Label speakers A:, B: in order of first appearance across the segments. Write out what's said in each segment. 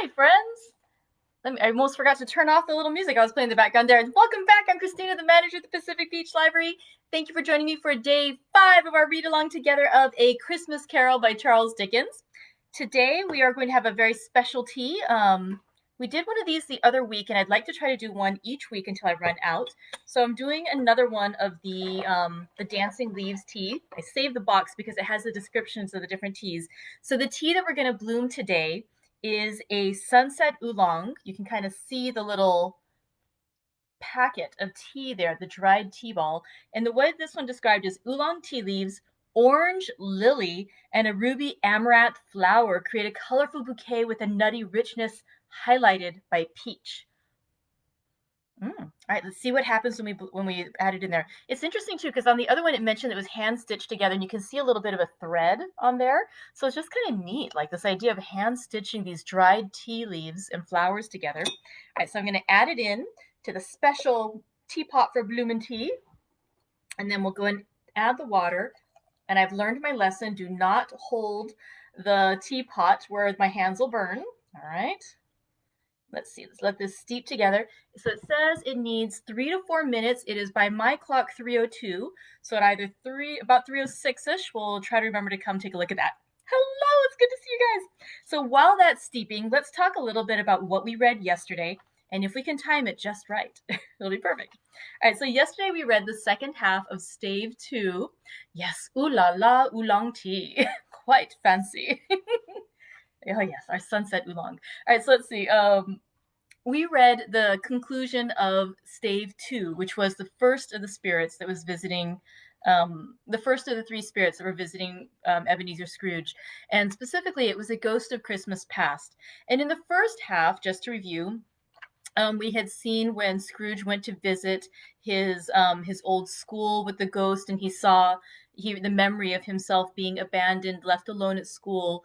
A: Hi, friends. I almost forgot to turn off the little music I was playing in the background there. Welcome back. I'm Christina, the manager at the Pacific Beach Library. Thank you for joining me for day 5 of our read-along together of A Christmas Carol by Charles Dickens. Today, we are going to have a very special tea. We did one of these the other week, and I'd like to try to do one each week until I run out. So I'm doing another one of the Dancing Leaves tea. I saved the box because it has the descriptions of the different teas. So the tea that we're going to bloom today is a sunset oolong. You can kind of see the little packet of tea there, the dried tea ball. And the way this one described is oolong tea leaves, orange lily, and a ruby amaranth flower create a colorful bouquet with a nutty richness highlighted by peach. All right, let's see what happens when we add it in there. It's interesting too, because on the other one it mentioned it was hand stitched together, and you can see a little bit of a thread on there. So it's just kind of neat, like this idea of hand stitching these dried tea leaves and flowers together. All right, so I'm going to add it in to the special teapot for bloomin' tea, and then we'll go and add the water. And I've learned my lesson: do not hold the teapot where my hands will burn. All right. Let's see, let's let this steep together. So it says it needs 3 to 4 minutes. It is by my clock 3:02. So at either about 3:06ish, we'll try to remember to come take a look at that. Hello, it's good to see you guys. So while that's steeping, let's talk a little bit about what we read yesterday. And if we can time it just right, it'll be perfect. All right, so yesterday we read the second half of Stave Two. Yes, ooh la la oolong tea. Quite fancy. Oh yes, our sunset oolong. All right, so let's see. We read the conclusion of Stave Two, which was the first of the spirits that was visiting, the first of the 3 spirits that were visiting Ebenezer Scrooge, and specifically, it was a ghost of Christmas past. And in the first half, just to review, we had seen when Scrooge went to visit his old school with the ghost, and he saw the memory of himself being abandoned, left alone at school,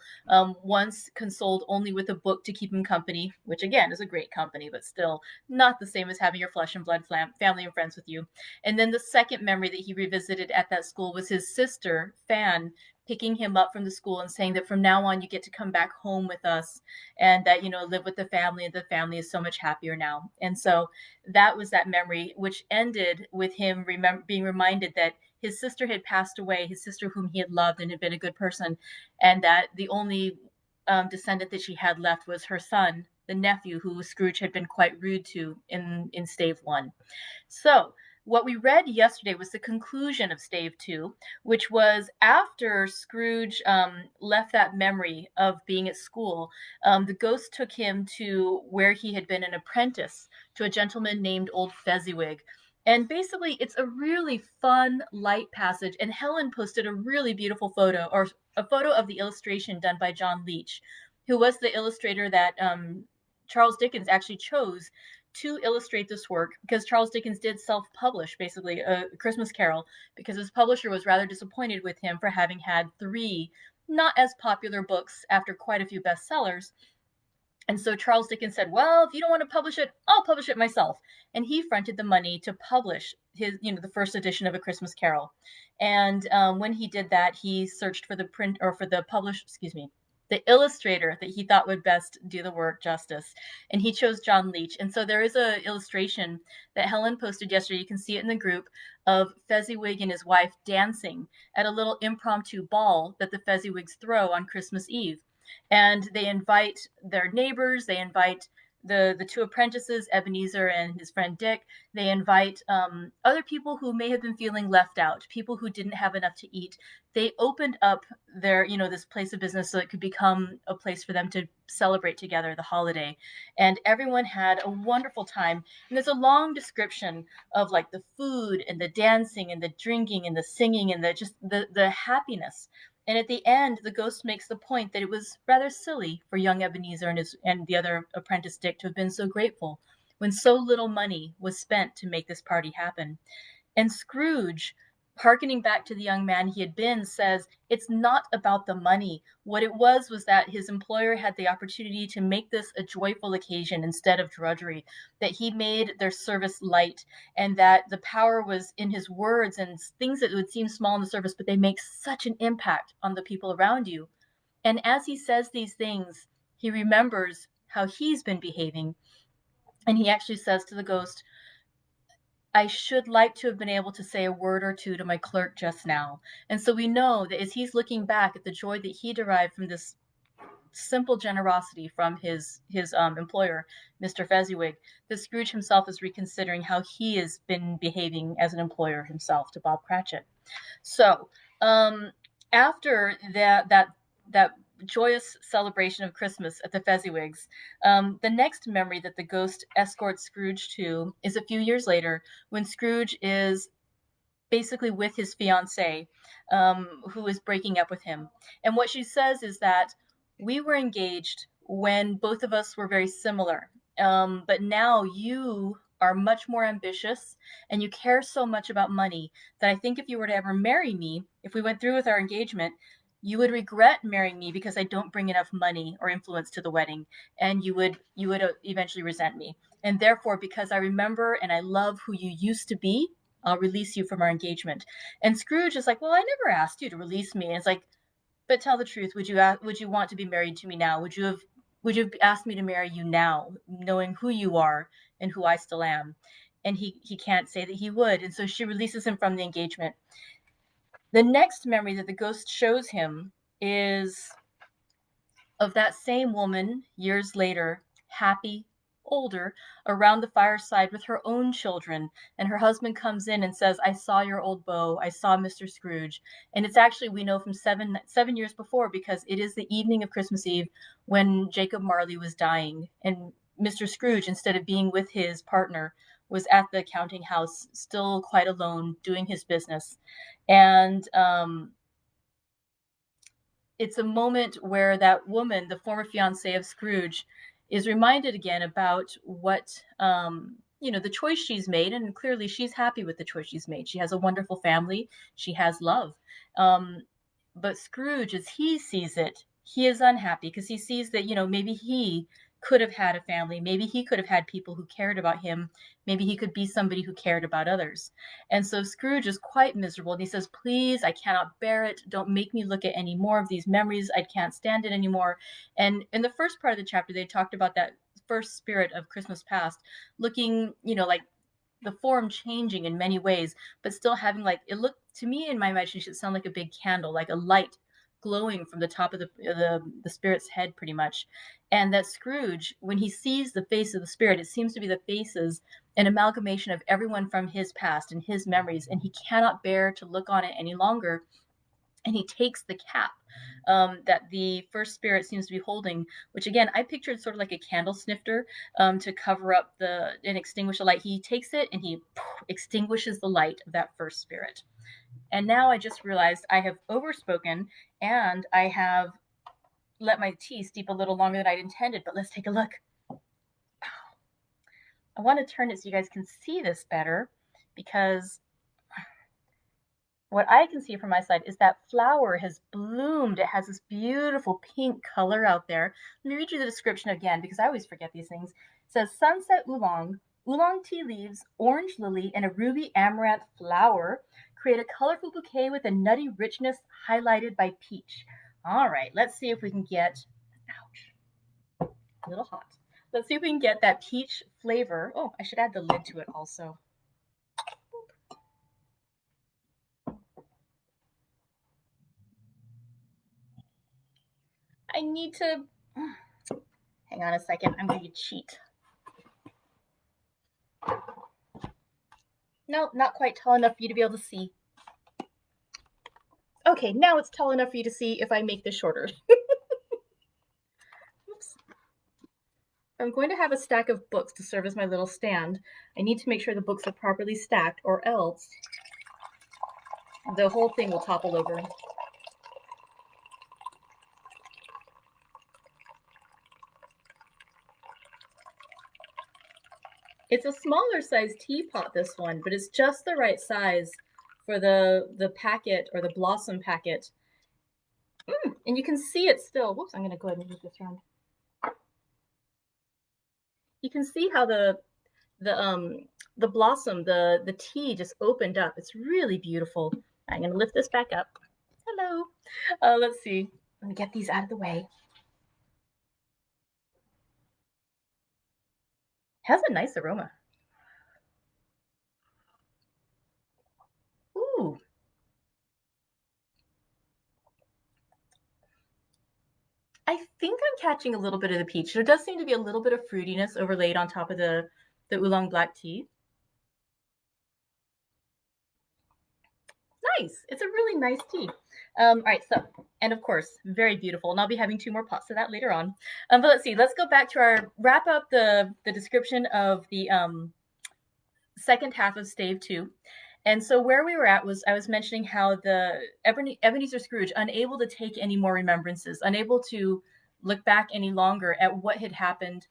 A: once consoled only with a book to keep him company, which again is a great company, but still not the same as having your flesh and blood family and friends with you. And then the second memory that he revisited at that school was his sister, Fan, picking him up from the school and saying that from now on you get to come back home with us, and that live with the family, and the family is so much happier now. And so that was that memory, which ended with him being reminded that his sister had passed away, his sister whom he had loved and had been a good person, and that the only descendant that she had left was her son, the nephew, who Scrooge had been quite rude to in Stave One. So what we read yesterday was the conclusion of Stave Two, which was after Scrooge left that memory of being at school. The ghost took him to where he had been an apprentice to a gentleman named Old Fezziwig. And basically, it's a really fun, light passage. And Helen posted a really beautiful photo, or a photo of the illustration done by John Leach, who was the illustrator that Charles Dickens actually chose to illustrate this work, because Charles Dickens did self-publish basically A Christmas Carol, because his publisher was rather disappointed with him for having had 3 not as popular books after quite a few bestsellers. And so Charles Dickens said, well, if you don't want to publish it, I'll publish it myself. And he fronted the money to publish the first edition of A Christmas Carol. And when he did that, he searched for the the illustrator that he thought would best do the work justice. And he chose John Leach. And so there is an illustration that Helen posted yesterday. You can see it in the group, of Fezziwig and his wife dancing at a little impromptu ball that the Fezziwigs throw on Christmas Eve. And they invite their neighbors, they invite the 2 apprentices, Ebenezer and his friend Dick. They invite other people who may have been feeling left out, people who didn't have enough to eat. They opened up their, this place of business so it could become a place for them to celebrate together the holiday. And everyone had a wonderful time. And there's a long description of like the food and the dancing and the drinking and the singing and the happiness. And at the end, the ghost makes the point that it was rather silly for young Ebenezer and the other apprentice Dick to have been so grateful when so little money was spent to make this party happen. And Scrooge, hearkening back to the young man he had been, says it's not about the money. What it was that his employer had the opportunity to make this a joyful occasion instead of drudgery, that he made their service light, and that the power was in his words, and things that would seem small on the surface, but they make such an impact on the people around you. And as he says these things, he remembers how he's been behaving. And he actually says to the ghost, I should like to have been able to say a word or two to my clerk just now. And so we know that as he's looking back at the joy that he derived from this simple generosity from his employer, Mr. Fezziwig, that Scrooge himself is reconsidering how he has been behaving as an employer himself to Bob Cratchit. So after that joyous celebration of Christmas at the Fezziwigs, the next memory that the ghost escorts Scrooge to is a few years later, when Scrooge is basically with his fiancée, who is breaking up with him. And what she says is that we were engaged when both of us were very similar, but now you are much more ambitious and you care so much about money that I think if you were to ever marry me, if we went through with our engagement, you would regret marrying me because I don't bring enough money or influence to the wedding, and you would eventually resent me. And therefore, because I remember and I love who you used to be, I'll release you from our engagement. And Scrooge is like, well, I never asked you to release me. And it's like, but tell the truth. Would you want to be married to me now? Would you have asked me to marry you now, knowing who you are and who I still am? And he can't say that he would. And so she releases him from the engagement. The next memory that the ghost shows him is of that same woman years later, happy, older, around the fireside with her own children. And her husband comes in and says, I saw your old beau. I saw Mr. Scrooge. And it's actually, we know from seven years before, because it is the evening of Christmas Eve when Jacob Marley was dying. And Mr. Scrooge, instead of being with his partner, was at the counting house, still quite alone, doing his business. And it's a moment where that woman, the former fiancée of Scrooge, is reminded again about what, the choice she's made. And clearly she's happy with the choice she's made. She has a wonderful family. She has love. But Scrooge, as he sees it, he is unhappy because he sees that, maybe he could have had a family. Maybe he could have had people who cared about him. Maybe he could be somebody who cared about others. And so Scrooge is quite miserable. And he says, please, I cannot bear it. Don't make me look at any more of these memories. I can't stand it anymore. And in the first part of the chapter, they talked about that first spirit of Christmas past looking, like the form changing in many ways, but still having, like, it looked to me in my imagination, it sounded like a big candle, like a light glowing from the top of the spirit's head, pretty much. And that Scrooge, when he sees the face of the spirit, it seems to be the faces, an amalgamation of everyone from his past and his memories, and he cannot bear to look on it any longer. And he takes the cap that the first spirit seems to be holding, which again, I pictured sort of like a candle snifter to cover up and extinguish the light. He takes it and he extinguishes the light of that first spirit. And now I just realized I have overspoken and I have let my tea steep a little longer than I'd intended, but let's take a look. I want to turn it so you guys can see this better, because what I can see from my side is that flower has bloomed. It has this beautiful pink color out there. Let me read you the description again, because I always forget these things. It says sunset oolong, oolong tea leaves, orange lily, and a ruby amaranth flower create a colorful bouquet with a nutty richness highlighted by peach. All right, let's see if we can get, ouch, a little hot. Let's see if we can get that peach flavor. Oh, I should add the lid to it also. I need to, hang on a second, I'm going to cheat. No, not quite tall enough for you to be able to see. Okay, now it's tall enough for you to see if I make this shorter. Oops. I'm going to have a stack of books to serve as my little stand. I need to make sure the books are properly stacked, or else the whole thing will topple over. It's a smaller size teapot, this one, but it's just the right size for the packet, or the blossom packet. And you can see it still. Whoops, I'm going to go ahead and move this around. You can see how the blossom, the tea just opened up. It's really beautiful. I'm going to lift this back up. Hello. Let's see. Let me get these out of the way. Has a nice aroma. Ooh. I think I'm catching a little bit of the peach. There does seem to be a little bit of fruitiness overlaid on top of the oolong black tea. Nice. It's a really nice tea. All right, so, and of course, very beautiful. And I'll be having 2 more pots of that later on. But let's see. Let's go back to our wrap up the description of the second half of Stave Two. And so where we were at was I was mentioning how the Ebenezer Scrooge, unable to take any more remembrances, unable to look back any longer at what had happened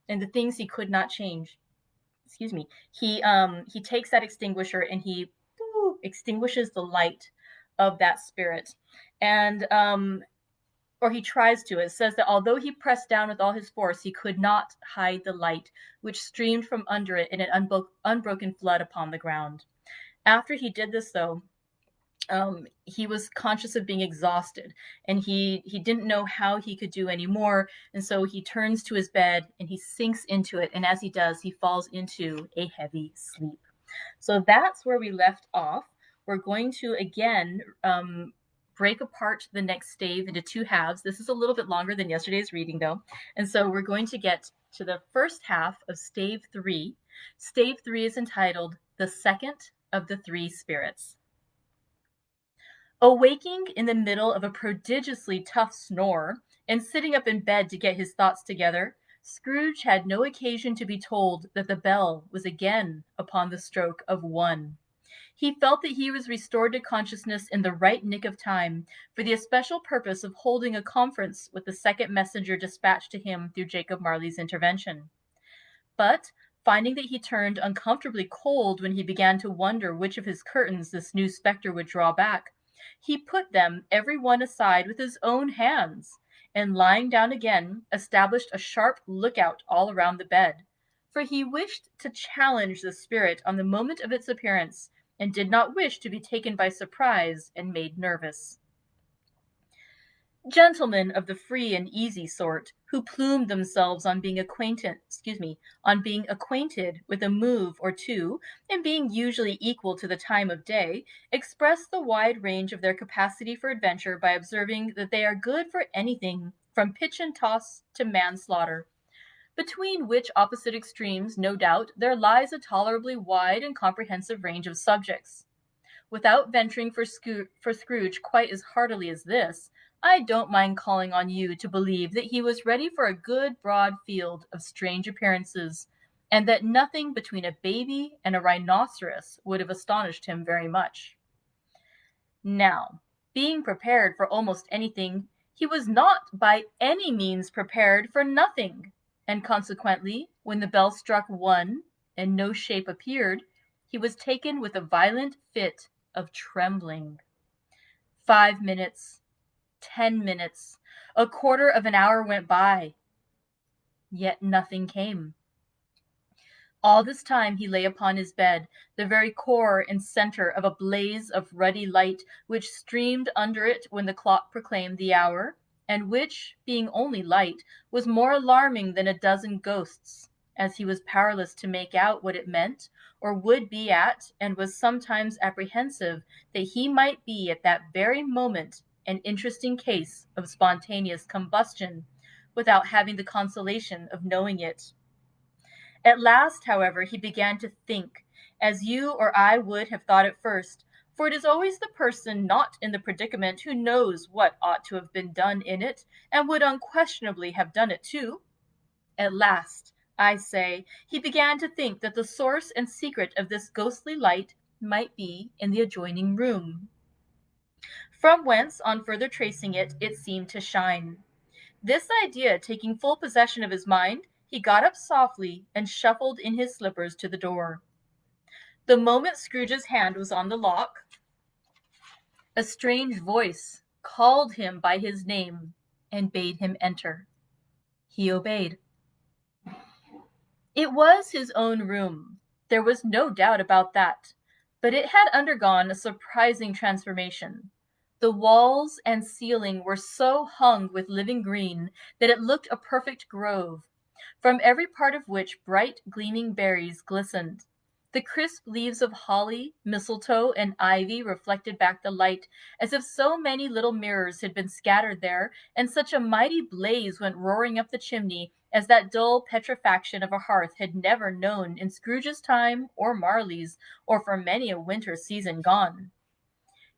A: and the things he could not change. Excuse me. He takes that extinguisher and he extinguishes the light of that spirit. And or he tries to. It says that although he pressed down with all his force, he could not hide the light, which streamed from under it in an unbroken flood upon the ground. After he did this, though, he was conscious of being exhausted, and he didn't know how he could do any more, and so he turns to his bed and he sinks into it, and as he does, he falls into a heavy sleep. So that's where we left off. We're going to again break apart the next stave into 2 halves. This is a little bit longer than yesterday's reading, though, and so we're going to get to the first half of Stave 3. Stave 3 is entitled "The Second of the Three Spirits." Awaking in the middle of a prodigiously tough snore, and sitting up in bed to get his thoughts together, Scrooge had no occasion to be told that the bell was again upon the stroke of 1. He felt that he was restored to consciousness in the right nick of time, for the especial purpose of holding a conference with the second messenger dispatched to him through Jacob Marley's intervention. But, finding that he turned uncomfortably cold when he began to wonder which of his curtains this new spectre would draw back, he put them every one aside with his own hands, and lying down again, established a sharp lookout all around the bed, for he wished to challenge the spirit on the moment of its appearance, and did not wish to be taken by surprise and made nervous. Gentlemen of the free and easy sort, who plumed themselves on being acquainted with a move or two, and being usually equal to the time of day, express the wide range of their capacity for adventure by observing that they are good for anything from pitch and toss to manslaughter, between which opposite extremes, no doubt, there lies a tolerably wide and comprehensive range of subjects. Without venturing for Scrooge quite as heartily as this, I don't mind calling on you to believe that he was ready for a good broad field of strange appearances, and that nothing between a baby and a rhinoceros would have astonished him very much. Now, being prepared for almost anything, he was not by any means prepared for nothing, and consequently, when the bell struck 1 and no shape appeared, he was taken with a violent fit of trembling. 5 minutes, 10 minutes, a quarter of an hour went by, yet nothing came. All this time he lay upon his bed, the very core and center of a blaze of ruddy light which streamed under it when the clock proclaimed the hour, and which, being only light, was more alarming than a dozen ghosts, as he was powerless to make out what it meant, or would be at, and was sometimes apprehensive that he might be at that very moment an interesting case of spontaneous combustion, without having the consolation of knowing it. At last, however, he began to think, as you or I would have thought at first, for it is always the person not in the predicament who knows what ought to have been done in it, and would unquestionably have done it too. At last, I say, he began to think that the source and secret of this ghostly light might be in the adjoining room, from whence, on further tracing it, it seemed to shine. This idea taking full possession of his mind, he got up softly and shuffled in his slippers to the door. The moment Scrooge's hand was on the lock, a strange voice called him by his name and bade him enter. He obeyed. It was his own room. There was no doubt about that, but it had undergone a surprising transformation. The walls and ceiling were so hung with living green that it looked a perfect grove. from every part of which bright gleaming berries glistened. The crisp leaves of holly, mistletoe, and ivy reflected back the light, as if so many little mirrors had been scattered there, and such a mighty blaze went roaring up the chimney as that dull petrifaction of a hearth had never known in Scrooge's time or Marley's, or for many a winter season gone.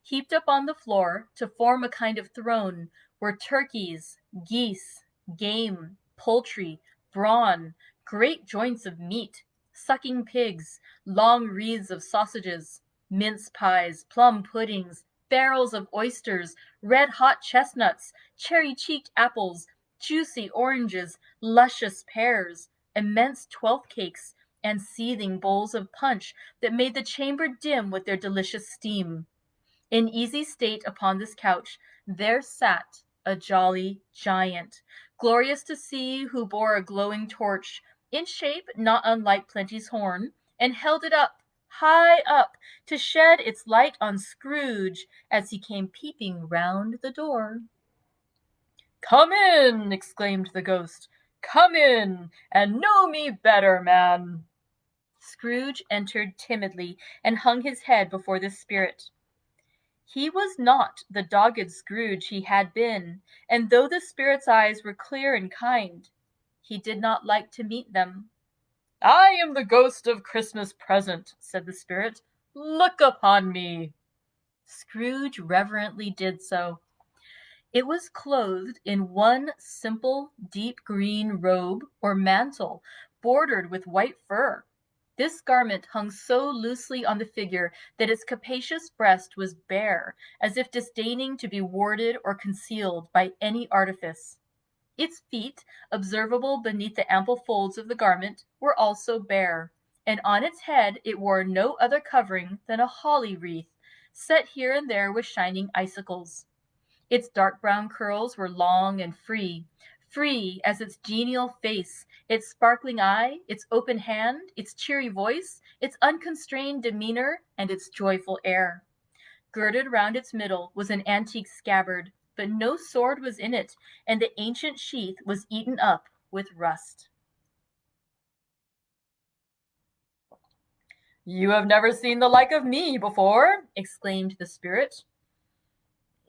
A: Heaped up on the floor, to form a kind of throne, were turkeys, geese, game, poultry, brawn, great joints of meat, sucking pigs, long wreaths of sausages, mince pies, plum puddings, barrels of oysters, red-hot chestnuts, cherry-cheeked apples, juicy oranges, luscious pears, immense twelfth cakes, and seething bowls of punch that made the chamber dim with their delicious steam. In easy state upon this couch there sat a jolly giant, glorious to see, who bore a glowing torch, in shape not unlike Plenty's horn, and held it up, high up, to shed its light on Scrooge as he came peeping round the door. "Come in!" exclaimed the ghost. "Come in, and know me better, man." Scrooge entered timidly, and hung his head before this spirit. He was not the dogged Scrooge he had been, and though the spirit's eyes were clear and kind, he did not like to meet them. "I am the ghost of Christmas Present," said the spirit. "Look upon me." Scrooge reverently did so. It was clothed in one simple, deep green robe or mantle, bordered with white fur. This garment hung so loosely on the figure that its capacious breast was bare, as if disdaining to be warded or concealed by any artifice. Its feet, observable beneath the ample folds of the garment, were also bare, and on its head it wore no other covering than a holly wreath, set here and there with shining icicles. Its dark brown curls were long and free as its genial face, its sparkling eye, its open hand, its cheery voice, its unconstrained demeanor, and its joyful air. Girded round its middle was an antique scabbard, but no sword was in it, and the ancient sheath was eaten up with rust. "You have never seen the like of me before," exclaimed the spirit.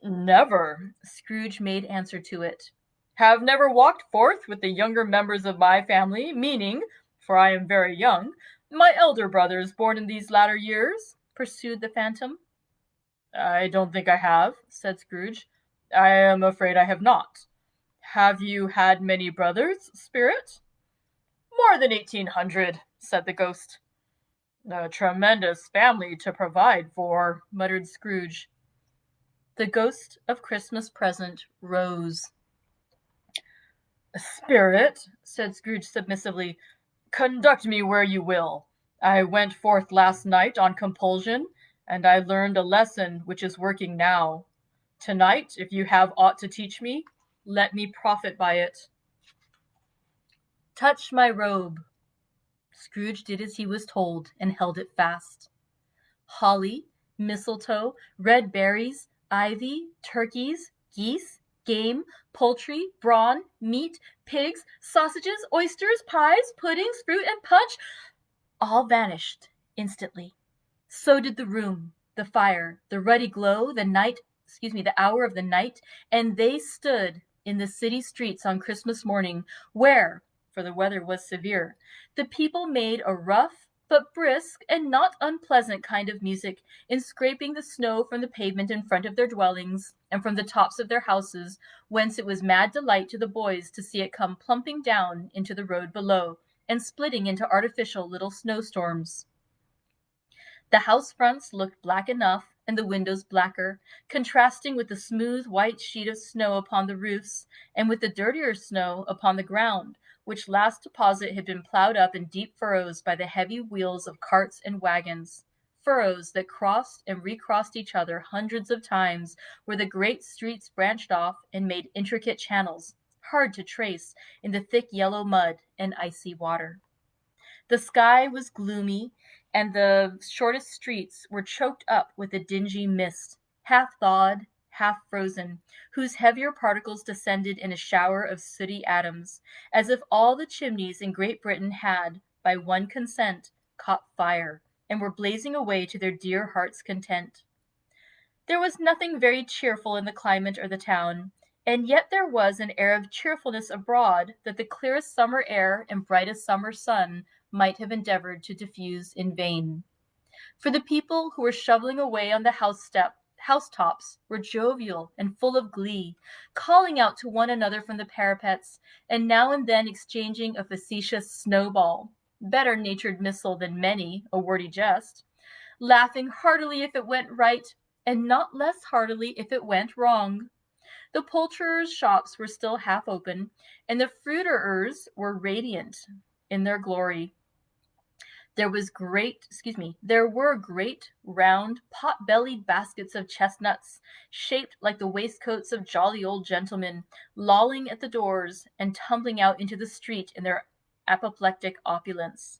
A: "Never," Scrooge made answer to it. "Have never walked forth with the younger members of my family, meaning, for I am very young, my elder brothers born in these latter years?" pursued the phantom. "I don't think I have," said Scrooge. "I am afraid I have not. Have you had many brothers, spirit?" "More than 1800, said the ghost. "A tremendous family to provide for," muttered Scrooge. The ghost of Christmas Present rose. "Spirit," said Scrooge submissively, "conduct me where you will. I went forth last night on compulsion, and I learned a lesson which is working now. Tonight, if you have aught to teach me, let me profit by it." "Touch my robe." Scrooge did as he was told, and held it fast. Holly, mistletoe, red berries, ivy, turkeys, geese, game, poultry, brawn, meat, pigs, sausages, oysters, pies, puddings, fruit, and punch, all vanished instantly. So did the room, the fire, the ruddy glow, the hour of the night, and they stood in the city streets on Christmas morning, where, for the weather was severe, the people made a rough but brisk and not unpleasant kind of music in scraping the snow from the pavement in front of their dwellings and from the tops of their houses, whence it was mad delight to the boys to see it come plumping down into the road below, and splitting into artificial little snowstorms. The house fronts looked black enough, and the windows blacker, contrasting with the smooth white sheet of snow upon the roofs, and with the dirtier snow upon the ground, which last deposit had been plowed up in deep furrows by the heavy wheels of carts and wagons, furrows that crossed and recrossed each other hundreds of times, where the great streets branched off and made intricate channels, hard to trace, in the thick yellow mud and icy water. The sky was gloomy, and the shortest streets were choked up with a dingy mist, half thawed, half frozen, whose heavier particles descended in a shower of sooty atoms, as if all the chimneys in Great Britain had, by one consent, caught fire, and were blazing away to their dear hearts' content. There was nothing very cheerful in the climate or the town, and yet there was an air of cheerfulness abroad that the clearest summer air and brightest summer sun might have endeavored to diffuse in vain. For the people who were shoveling away on the housetops were jovial and full of glee, calling out to one another from the parapets, and now and then exchanging a facetious snowball, better-natured missile than many a wordy jest, laughing heartily if it went right, and not less heartily if it went wrong. The poulterers' shops were still half open, and the fruiterers were radiant in their glory. There were great, round, pot-bellied baskets of chestnuts, shaped like the waistcoats of jolly old gentlemen, lolling at the doors and tumbling out into the street in their apoplectic opulence.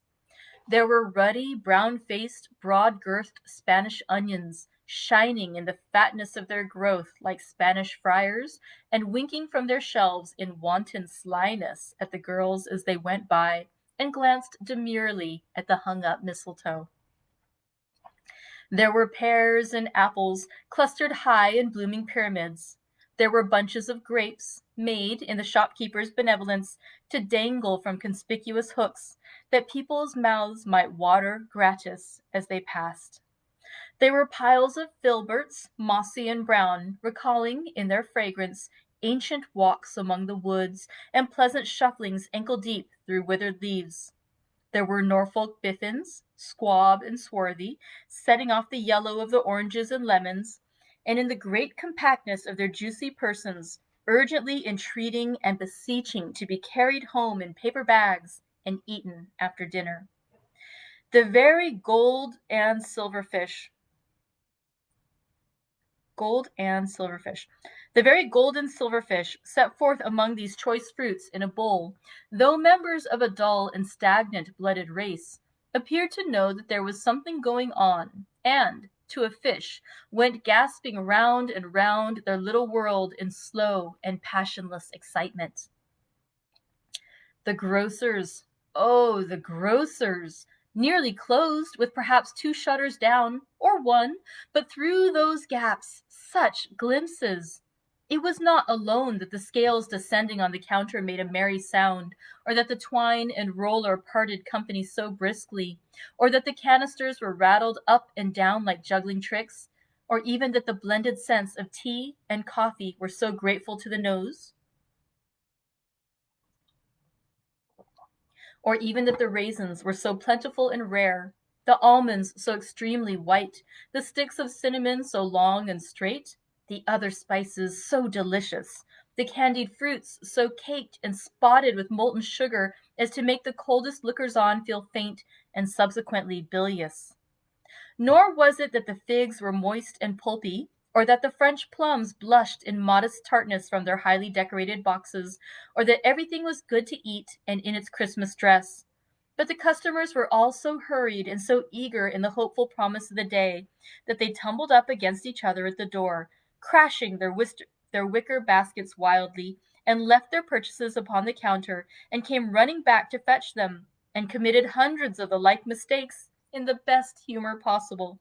A: There were ruddy, brown-faced, broad-girthed Spanish onions, shining in the fatness of their growth like Spanish friars, and winking from their shelves in wanton slyness at the girls as they went by, and glanced demurely at the hung-up mistletoe. There were pears and apples clustered high in blooming pyramids. There were bunches of grapes, made, in the shopkeeper's benevolence, to dangle from conspicuous hooks, that people's mouths might water gratis as they passed. There were piles of filberts, mossy and brown, recalling, in their fragrance, ancient walks among the woods, and pleasant shufflings ankle-deep through withered leaves. There were Norfolk biffins, squab and swarthy, setting off the yellow of the oranges and lemons, and in the great compactness of their juicy persons, urgently entreating and beseeching to be carried home in paper bags and eaten after dinner. The very gold and silverfish. The very golden silverfish set forth among these choice fruits in a bowl, though members of a dull and stagnant-blooded race, appeared to know that there was something going on, and, to a fish, went gasping round and round their little world in slow and passionless excitement. The grocers, oh, the grocers! Nearly closed, with perhaps 2 shutters down, or 1, but through those gaps such glimpses! It was not alone that the scales descending on the counter made a merry sound, or that the twine and roller parted company so briskly, or that the canisters were rattled up and down like juggling tricks, or even that the blended scents of tea and coffee were so grateful to the nose, or even that the raisins were so plentiful and rare, the almonds so extremely white, the sticks of cinnamon so long and straight, the other spices so delicious, the candied fruits so caked and spotted with molten sugar as to make the coldest lookers-on feel faint and subsequently bilious. Nor was it that the figs were moist and pulpy, or that the French plums blushed in modest tartness from their highly decorated boxes, or that everything was good to eat and in its Christmas dress. But the customers were all so hurried and so eager in the hopeful promise of the day that they tumbled up against each other at the door, crashing their wicker baskets wildly, and left their purchases upon the counter, and came running back to fetch them, and committed hundreds of the like mistakes in the best humor possible,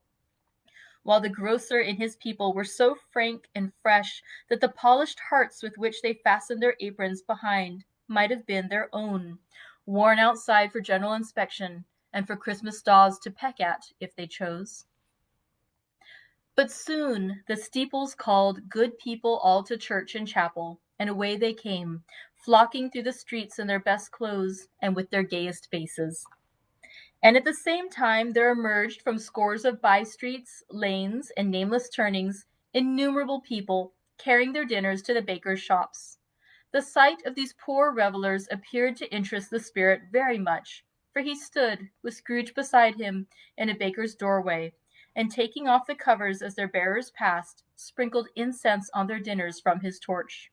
A: while the grocer and his people were so frank and fresh that the polished hearts with which they fastened their aprons behind might have been their own, worn outside for general inspection, and for Christmas daws to peck at if they chose. But soon the steeples called good people all to church and chapel, and away they came, flocking through the streets in their best clothes and with their gayest faces. And at the same time there emerged from scores of by-streets, lanes, and nameless turnings innumerable people carrying their dinners to the bakers' shops. The sight of these poor revelers appeared to interest the spirit very much, for he stood, with Scrooge beside him, in a baker's doorway, and taking off the covers as their bearers passed, sprinkled incense on their dinners from his torch.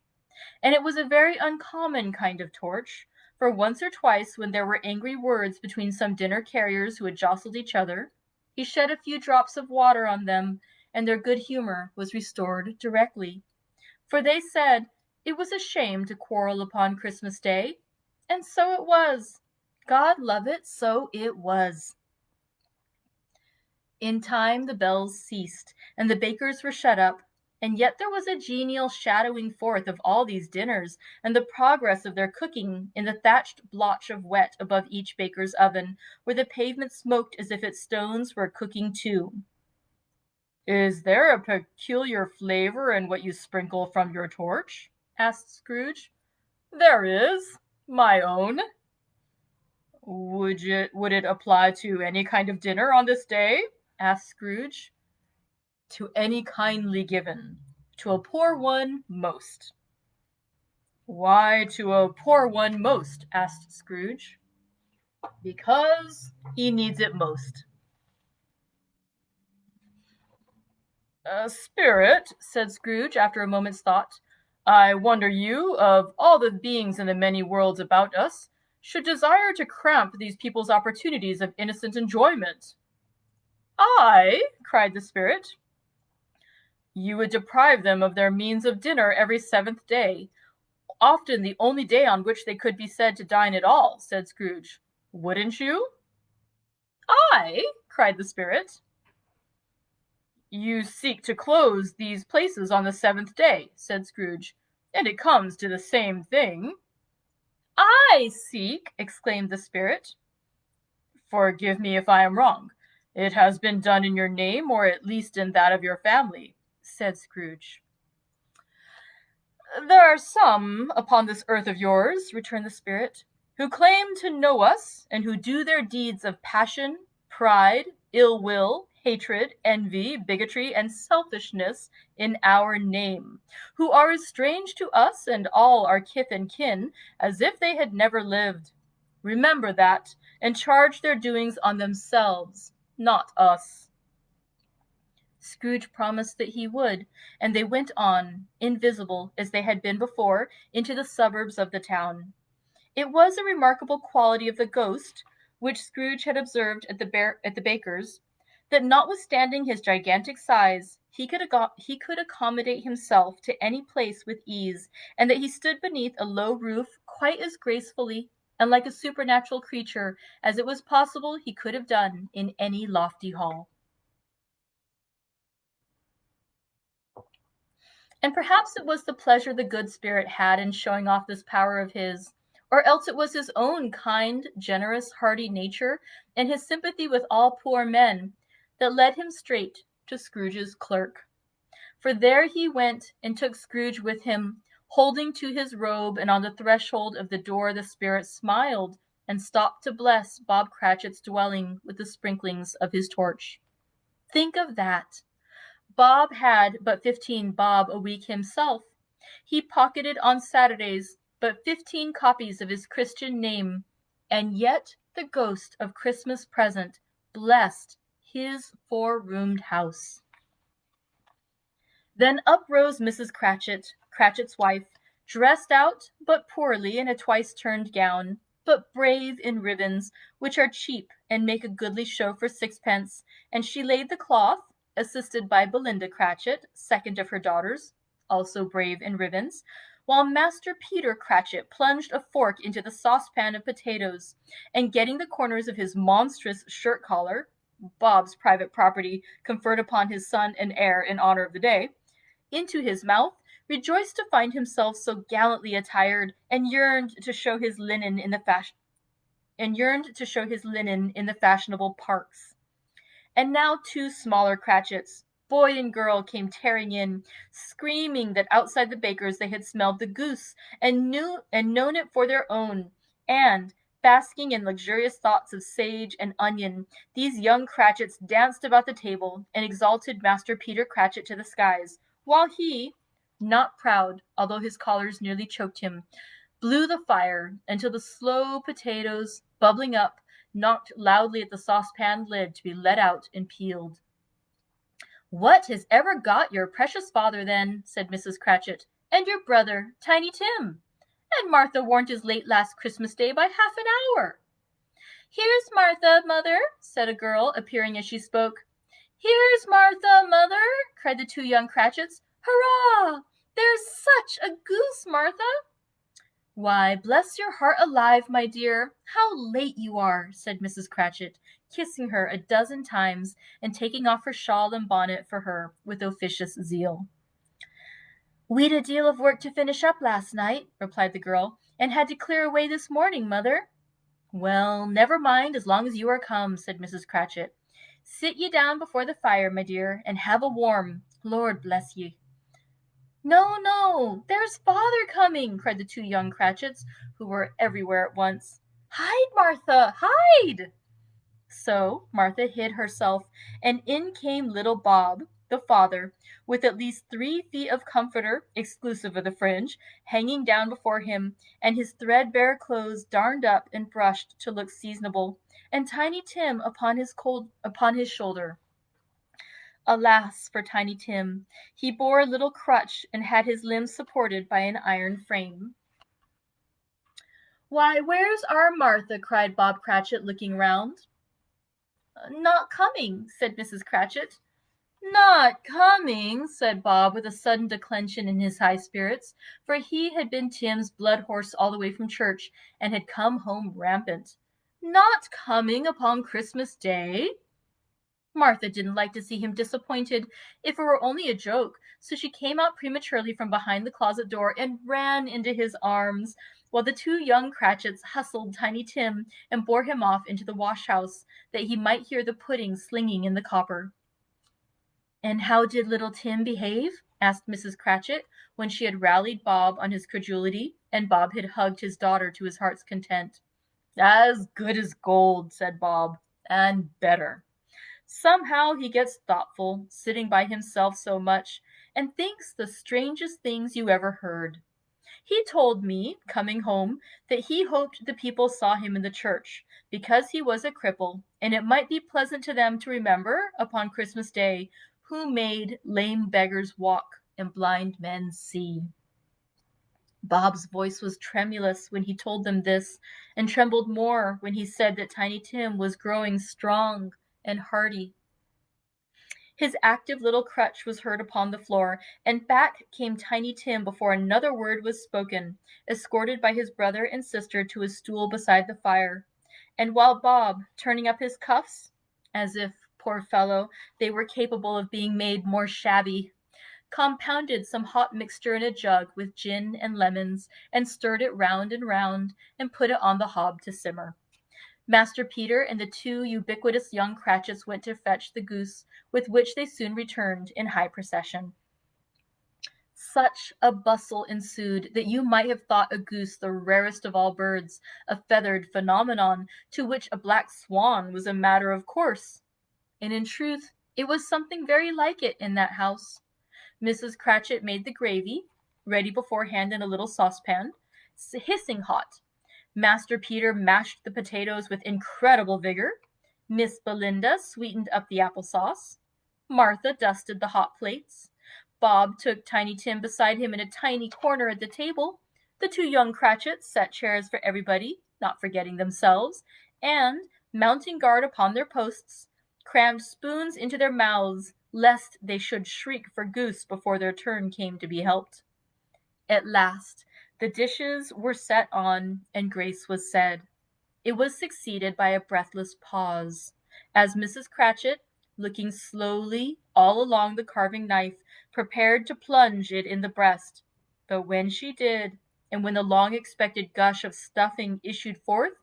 A: And it was a very uncommon kind of torch, for once or twice when there were angry words between some dinner carriers who had jostled each other, he shed a few drops of water on them, and their good humor was restored directly. For they said it was a shame to quarrel upon Christmas Day, and so it was. God love it, so it was. In time the bells ceased, and the bakers were shut up, and yet there was a genial shadowing forth of all these dinners, and the progress of their cooking in the thatched blotch of wet above each baker's oven, where the pavement smoked as if its stones were cooking too. "Is there a peculiar flavor in what you sprinkle from your torch?" asked Scrooge. "There is, my own." Would it apply to any kind of dinner on this day?" asked Scrooge. "To any kindly given. To a poor one most." "Why to a poor one most?" asked Scrooge. "Because he needs it most." "Spirit," said Scrooge, after a moment's thought, "I wonder you, of all the beings in the many worlds about us, should desire to cramp these people's opportunities of innocent enjoyment." "I?" cried the Spirit. "You would deprive them of their means of dinner every 7th day, often the only day on which they could be said to dine at all," said Scrooge. "Wouldn't you?" "I?" cried the Spirit. "You seek to close these places on the 7th day," said Scrooge, "and it comes to the same thing." "I seek!" exclaimed the Spirit. "Forgive me if I am wrong. It has been done in your name, or at least in that of your family," said Scrooge. "There are some upon this earth of yours," returned the Spirit, "who claim to know us, and who do their deeds of passion, pride, ill will, hatred, envy, bigotry, and selfishness in our name, who are as strange to us and all our kith and kin as if they had never lived. Remember that, and charge their doings on themselves, not us." Scrooge promised that he would, and they went on, invisible as they had been before, into the suburbs of the town. It was a remarkable quality of the ghost, which Scrooge had observed at the baker's, that notwithstanding his gigantic size, he could accommodate himself to any place with ease, and that he stood beneath a low roof quite as gracefully and like a supernatural creature as it was possible he could have done in any lofty hall. And perhaps it was the pleasure the good Spirit had in showing off this power of his, or else it was his own kind, generous, hearty nature, and his sympathy with all poor men, that led him straight to Scrooge's clerk. For there he went and took Scrooge with him, holding to his robe, and on the threshold of the door the Spirit smiled and stopped to bless Bob Cratchit's dwelling with the sprinklings of his torch. Think of that! Bob had but 15 bob a week himself. He pocketed on Saturdays but 15 copies of his Christian name, and yet the ghost of Christmas present blessed his 4-roomed house. Then up rose Mrs. Cratchit, Cratchit's wife, dressed out but poorly in a twice-turned gown, but brave in ribbons, which are cheap and make a goodly show for 6pence, and she laid the cloth, assisted by Belinda Cratchit, second of her daughters, also brave in ribbons, while Master Peter Cratchit plunged a fork into the saucepan of potatoes, and getting the corners of his monstrous shirt collar, Bob's private property conferred upon his son and heir in honor of the day, into his mouth, rejoiced to find himself so gallantly attired, and yearned to show his linen in the fashionable parks. And now 2 smaller Cratchits, boy and girl, came tearing in, screaming that outside the baker's they had smelled the goose, and known it for their own, and, basking in luxurious thoughts of sage and onion, these young Cratchits danced about the table, and exalted Master Peter Cratchit to the skies, while he, not proud, although his collars nearly choked him, blew the fire until the slow potatoes, bubbling up, knocked loudly at the saucepan lid to be let out and peeled. "What has ever got your precious father, then?" said Mrs. Cratchit, "and your brother, Tiny Tim? And Martha warn't as late last Christmas Day by half an hour." "Here's Martha, mother," said a girl, appearing as she spoke. "Here's Martha, mother!" cried the two young Cratchits. "Hurrah! There's such a goose, Martha!" "Why, bless your heart alive, my dear, how late you are!" said Mrs. Cratchit, kissing her a dozen times, and taking off her shawl and bonnet for her with officious zeal. "We'd a deal of work to finish up last night," replied the girl, "and had to clear away this morning, mother." "Well, never mind, as long as you are come," said Mrs. Cratchit. "Sit ye down before the fire, my dear, and have a warm, Lord bless ye." "No, no, there's father coming!" cried the two young Cratchits, who were everywhere at once. "Hide, Martha, hide!" So Martha hid herself, and in came little Bob, the father, with at least 3 feet of comforter, exclusive of the fringe, hanging down before him, and his threadbare clothes darned up and brushed to look seasonable, and Tiny Tim upon his shoulder. Alas for Tiny Tim! He bore a little crutch, and had his limbs supported by an iron frame. "Why, where's our Martha?" cried Bob Cratchit, looking round. "Not coming," said Mrs. Cratchit. "Not coming," said Bob, with a sudden declension in his high spirits, for he had been Tim's blood horse all the way from church, and had come home rampant. "Not coming upon Christmas Day?" Martha didn't like to see him disappointed, if it were only a joke, so she came out prematurely from behind the closet door and ran into his arms, while the two young Cratchits hustled Tiny Tim and bore him off into the wash-house, that he might hear the pudding slinging in the copper. "And how did little Tim behave?" asked Mrs. Cratchit, when she had rallied Bob on his credulity, and Bob had hugged his daughter to his heart's content. "As good as gold," said Bob, "and better. Somehow he gets thoughtful, sitting by himself so much, and thinks the strangest things you ever heard. He told me, coming home, that he hoped the people saw him in the church, because he was a cripple, and it might be pleasant to them to remember, upon Christmas Day, who made lame beggars walk and blind men see." Bob's voice was tremulous when he told them this, and trembled more when he said that Tiny Tim was growing strong and hearty. His active little crutch was heard upon the floor, and back came Tiny Tim before another word was spoken, escorted by his brother and sister to his stool beside the fire. And while Bob, turning up his cuffs, as if, poor fellow, they were capable of being made more shabby, compounded some hot mixture in a jug with gin and lemons, and stirred it round and round, and put it on the hob to simmer, Master Peter and the two ubiquitous young Cratchits went to fetch the goose, with which they soon returned in high procession. Such a bustle ensued that you might have thought a goose the rarest of all birds, a feathered phenomenon, to which a black swan was a matter of course. And in truth, it was something very like it in that house. Mrs. Cratchit made the gravy, ready beforehand in a little saucepan, hissing hot. Master Peter mashed the potatoes with incredible vigor. Miss Belinda sweetened up the applesauce. Martha dusted the hot plates. Bob took Tiny Tim beside him in a tiny corner at the table. The two young Cratchits set chairs for everybody, not forgetting themselves, and, mounting guard upon their posts, crammed spoons into their mouths, lest they should shriek for goose before their turn came to be helped. At last the dishes were set on, and grace was said. It was succeeded by a breathless pause, as Mrs. Cratchit, looking slowly all along the carving knife, prepared to plunge it in the breast. But when she did, and when the long-expected gush of stuffing issued forth,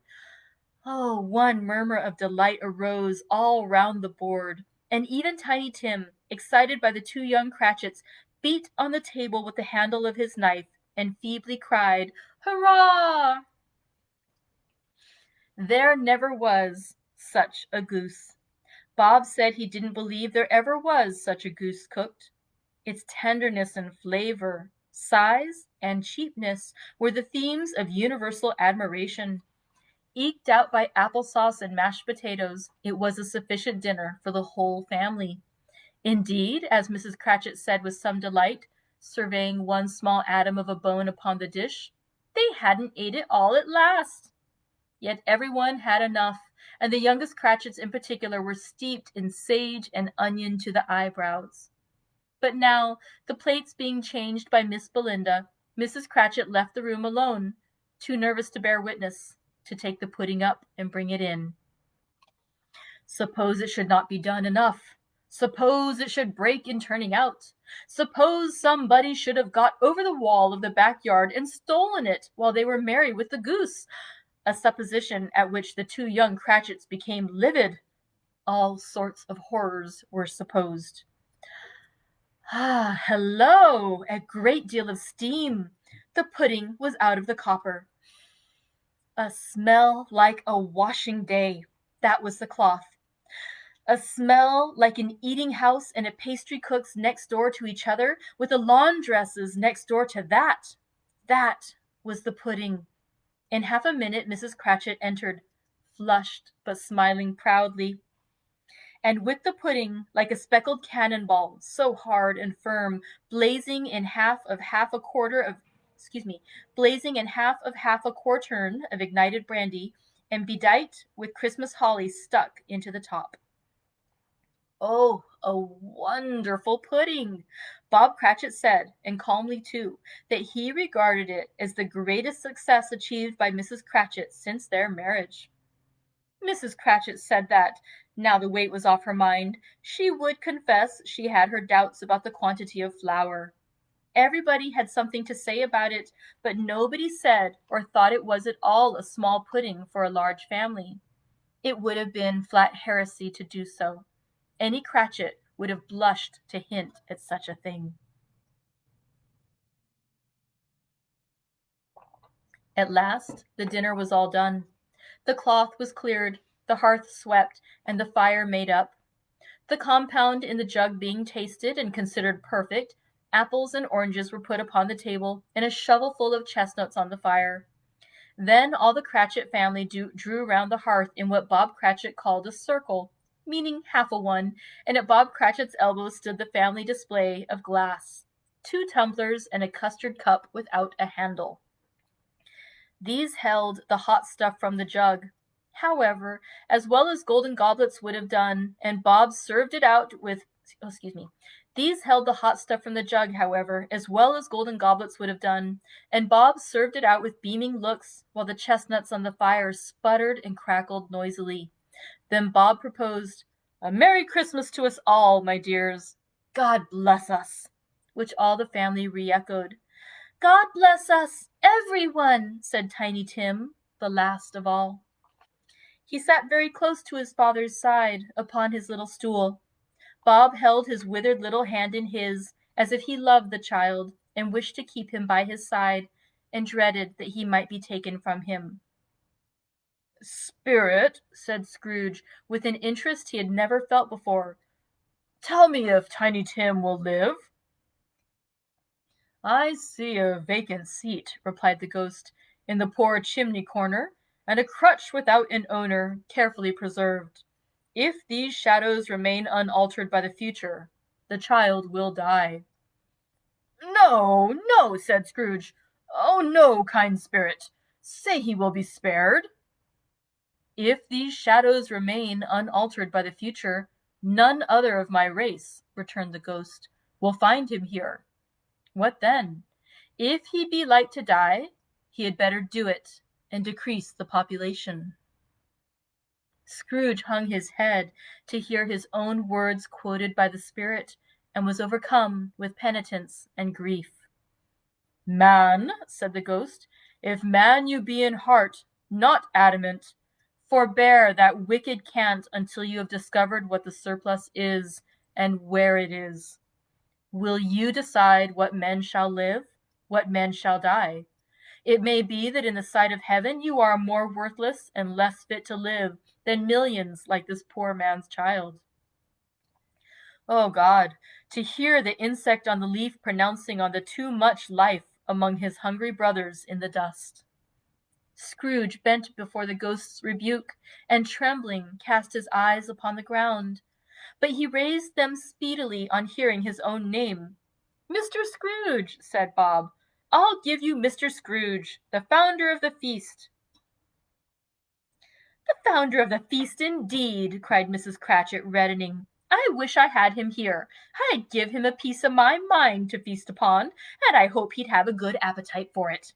A: oh, one murmur of delight arose all round the board, and even Tiny Tim, excited by the two young Cratchits, beat on the table with the handle of his knife, and feebly cried, "Hurrah!" There never was such a goose. Bob said he didn't believe there ever was such a goose cooked. Its tenderness and flavor, size and cheapness were the themes of universal admiration. Eked out by applesauce and mashed potatoes, it was a sufficient dinner for the whole family. Indeed, as Mrs. Cratchit said with some delight, surveying one small atom of a bone upon the dish, they hadn't ate it all at last. Yet everyone had enough, and the youngest Cratchits in particular were steeped in sage and onion to the eyebrows. But now, the plates being changed by Miss Belinda, Mrs. Cratchit left the room alone, too nervous to bear witness, to take the pudding up and bring it in. Suppose it should not be done enough. Suppose it should break in turning out. Suppose somebody should have got over the wall of the backyard and stolen it while they were merry with the goose, a supposition at which the two young Cratchits became livid. All sorts of horrors were supposed. Ah, hello! A great deal of steam. The pudding was out of the copper. A smell like a washing day. That was the cloth. A smell like an eating house and a pastry cook's next door to each other, with a laundress's next door to that. That was the pudding. In half a minute Mrs. Cratchit entered, flushed but smiling proudly, and with the pudding like a speckled cannon ball, so hard and firm, blazing in half of half a quartern of ignited brandy, and bedight with Christmas holly stuck into the top. Oh, a wonderful pudding! Bob Cratchit said, and calmly too, that he regarded it as the greatest success achieved by Mrs. Cratchit since their marriage. Mrs. Cratchit said that, now the weight was off her mind, she would confess she had her doubts about the quantity of flour. Everybody had something to say about it, but nobody said or thought it was at all a small pudding for a large family. It would have been flat heresy to do so. Any Cratchit would have blushed to hint at such a thing. At last the dinner was all done. The cloth was cleared, the hearth swept, and the fire made up. The compound in the jug being tasted and considered perfect, apples and oranges were put upon the table, and a shovelful of chestnuts on the fire. Then all the Cratchit family drew round the hearth in what Bob Cratchit called a circle, meaning half a one, and at Bob Cratchit's elbow stood the family display of glass, 2 tumblers and a custard cup without a handle. These held the hot stuff from the jug, however, as well as golden goblets would have done, and Bob served it out with, These held the hot stuff from the jug, however, as well as golden goblets would have done, and Bob served it out with beaming looks, while the chestnuts on the fire sputtered and crackled noisily. Then Bob proposed, "A Merry Christmas to us all, my dears. God bless us," which all the family re-echoed. "God bless us, everyone," said Tiny Tim, the last of all. He sat very close to his father's side, upon his little stool. Bob held his withered little hand in his, as if he loved the child, and wished to keep him by his side, and dreaded that he might be taken from him. "Spirit," said Scrooge, with an interest he had never felt before, "tell me if Tiny Tim will live?" "I see a vacant seat," replied the ghost, "in the poor chimney corner, and a crutch without an owner, carefully preserved. If these shadows remain unaltered by the future, the child will die." "No, no," said Scrooge. "Oh, no, kind spirit. Say he will be spared." "If these shadows remain unaltered by the future, none other of my race," returned the ghost, "will find him here. What then? If he be like to die, he had better do it, and decrease the population." Scrooge hung his head to hear his own words quoted by the spirit, and was overcome with penitence and grief. "Man," said the ghost, "if man you be in heart, not adamant, forbear that wicked cant until you have discovered what the surplus is, and where it is. Will you decide what men shall live, what men shall die? It may be that in the sight of heaven you are more worthless and less fit to live than millions like this poor man's child." Oh God, to hear the insect on the leaf pronouncing on the too much life among his hungry brothers in the dust. Scrooge bent before the ghost's rebuke, and trembling cast his eyes upon the ground. But he raised them speedily on hearing his own name. "Mr. Scrooge," said Bob. "I'll give you Mr. Scrooge, the founder of the feast." founder of the feast indeed, cried Mrs. Cratchit, reddening. I wish I had him here. I'd give him a piece of my mind to feast upon, and I hope he'd have a good appetite for it.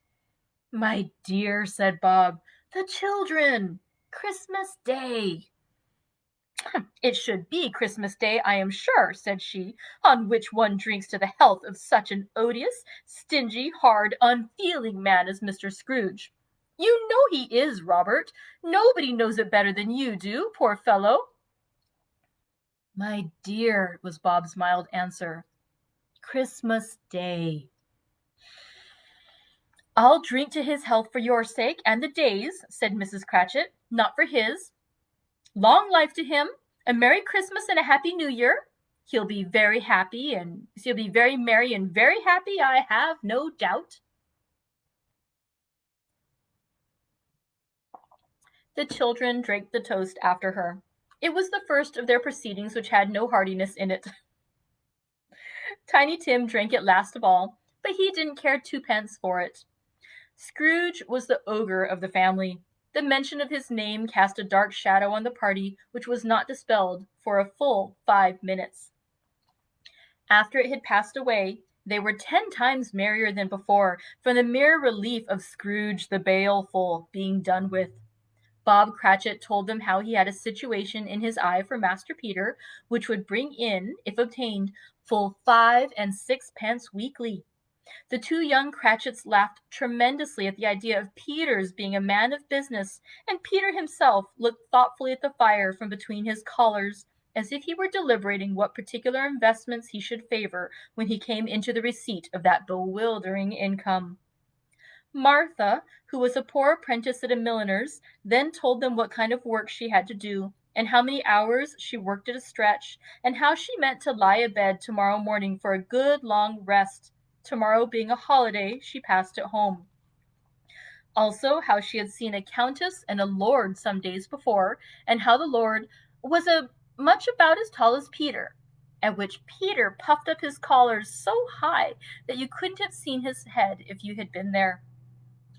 A: My dear, said Bob, the children! Christmas Day! It should be Christmas Day, I am sure, said she, on which one drinks to the health of such an odious, stingy, hard, unfeeling man as Mr. Scrooge. You know he is, Robert. Nobody knows it better than you do, poor fellow. My dear, was Bob's mild answer, Christmas Day. I'll drink to his health for your sake and the day's, said Mrs. Cratchit, not for his. Long life to him, a Merry Christmas and a Happy New Year. He'll be very happy, and he'll be very merry and very happy, I have no doubt. The children drank the toast after her. It was the first of their proceedings which had no heartiness in it. Tiny Tim drank it last of all, but he didn't care twopence for it. Scrooge was the ogre of the family. The mention of his name cast a dark shadow on the party, which was not dispelled for a full 5 minutes. After it had passed away, they were 10 times merrier than before, from the mere relief of Scrooge the Baleful being done with. Bob Cratchit told them how he had a situation in his eye for Master Peter, which would bring in, if obtained, full 5 and 6 pence weekly. The 2 young Cratchits laughed tremendously at the idea of Peter's being a man of business, and Peter himself looked thoughtfully at the fire from between his collars, as if he were deliberating what particular investments he should favor when he came into the receipt of that bewildering income. Martha, who was a poor apprentice at a milliner's, then told them what kind of work she had to do, and how many hours she worked at a stretch, and how she meant to lie abed tomorrow morning for a good long rest, tomorrow being a holiday she passed at home. Also how she had seen a countess and a lord some days before, and how the lord was much about as tall as Peter, at which Peter puffed up his collars so high that you couldn't have seen his head if you had been there.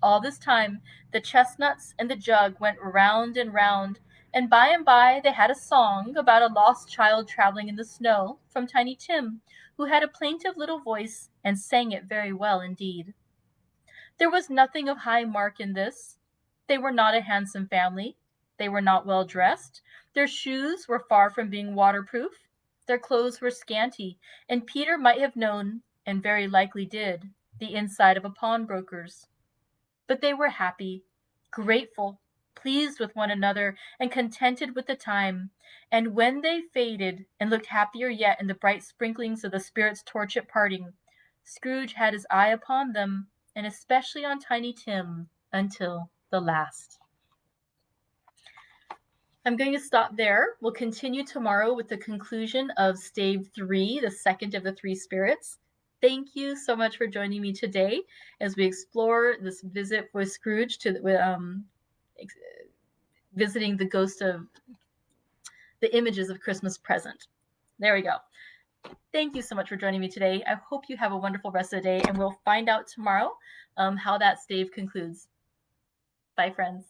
A: All this time the chestnuts and the jug went round and round, and by they had a song about a lost child traveling in the snow from Tiny Tim, who had a plaintive little voice and sang it very well indeed. There was nothing of high mark in this. They were not a handsome family. They were not well dressed. Their shoes were far from being waterproof. Their clothes were scanty, and Peter might have known, and very likely did, the inside of a pawnbroker's. But they were happy, grateful, pleased with one another, and contented with the time, and when they faded, and looked happier yet in the bright sprinklings of the spirit's torch at parting, Scrooge had his eye upon them, and especially on Tiny Tim, until the last. I'm going to stop there. We'll continue tomorrow with the conclusion of Stave 3, the second of the 3 spirits. Thank you so much for joining me today as we explore this visit with Scrooge to visiting the ghost of the images of Christmas present. There we go. Thank you so much for joining me today. I hope you have a wonderful rest of the day, and we'll find out tomorrow how that stave concludes. Bye, friends.